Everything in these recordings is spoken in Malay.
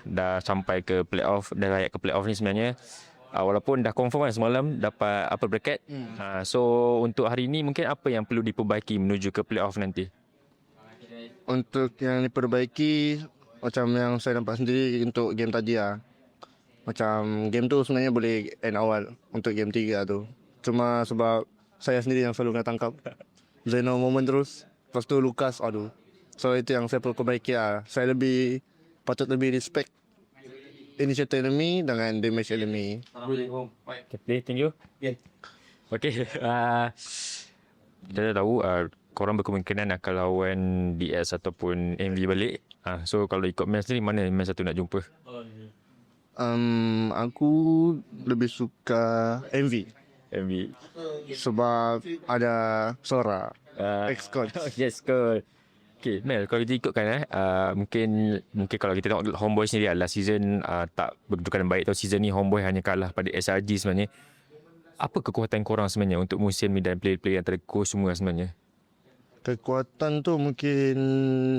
dah sampai ke playoff, dah layak ke playoff ni sebenarnya. Walaupun dah confirm kan semalam dapat upper bracket. So untuk hari ni mungkin apa yang perlu diperbaiki menuju ke playoff nanti? Untuk yang diperbaiki, macam yang saya nampak sendiri untuk game tadi lah. Macam game tu sebenarnya boleh end awal untuk game 3 tu. Cuma sebab saya sendiri yang selalu kena tangkap Zeno moment terus. Lepas tu Lucas, aduh. So itu yang saya perlu perbaiki lah. Saya patut lebih respect initiator enemy dengan damage enemy. Okay, thank you. Okay, kita dah tahu korang berkemungkinan akan lawan DS ataupun MV balik. So kalau ikut match ni, mana match satu nak jumpa? Aku lebih suka MV MV. sebab ada Sora, ex-coach. Yes, cool. Okay, Mel, kalau kita ikutkan mungkin kalau kita tengok Homeboy sendiri last season tak berkedudukan baik tau. Season ni Homeboy hanya kalah pada SRG sebenarnya. Apa kekuatan korang sebenarnya untuk musim ni dan player-player antara coach semua sebenarnya? Kekuatan tu mungkin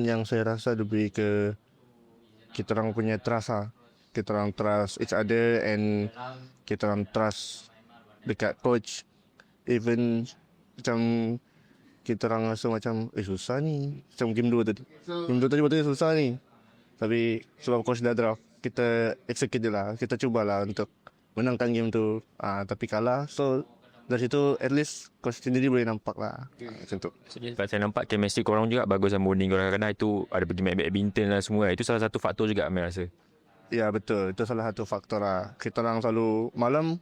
yang saya rasa lebih ke kita orang punya trust lah. Kita orang trust each other and kita orang trust dekat coach. Even macam kita orang rasa macam susah ni. Macam game 2 tadi. Game 2 tadi betul susah ni. Tapi sebab coach dah draft, kita execute je lah. Kita cubalah untuk menangkan game tu. Tapi kalah. So dari situ at least coach sendiri boleh nampak lah. Macam tu. Sebab saya nampak chemistry korang juga bagus sama bonding korang. Kadang itu ada pergi main badminton lah semua. Itu salah satu faktor juga Amir rasa. Ya betul. Itu salah satu faktor lah. Kita orang selalu malam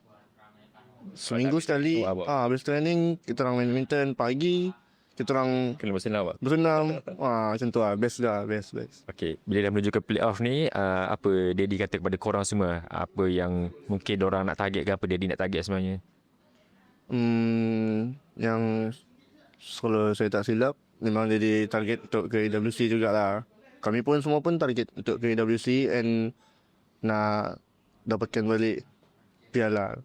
seminggu sekali. Habis training kita orang main badminton. Pagi kita orang Kena bersenam apa? bersenam. Macam tu lah. Best lah. Best. Okay, bila dah menuju ke playoff ni, apa Daddy kata kepada korang semua? Apa yang mungkin dorang nak target ke, apa Daddy nak target sebenarnya? Yang kalau saya tak silap memang jadi target untuk ke AWC jugalah. Kami pun semua pun target untuk ke AWC and nak dapatkan balik piala.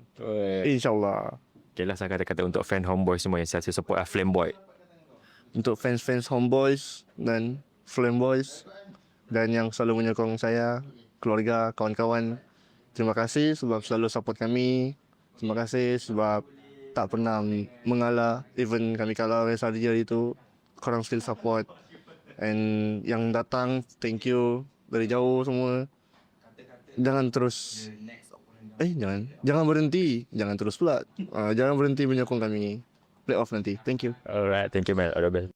InsyaAllah. Okay lah, saya kata-kata untuk fan Homeboy semua yang saya support Flamboy. Untuk fans-fans Homeboys dan Flamboys dan yang selalu menyokong saya, keluarga, kawan-kawan, terima kasih sebab selalu support kami. Terima kasih sebab tak pernah mengalah. Even kami kalah oleh Sardia itu, korang still support. And yang datang, thank you dari jauh semua. Jangan terus jangan berhenti. Jangan terus pula. Jangan berhenti menyokong kami playoff nanti. Thank you. Alright, thank you man. All the best.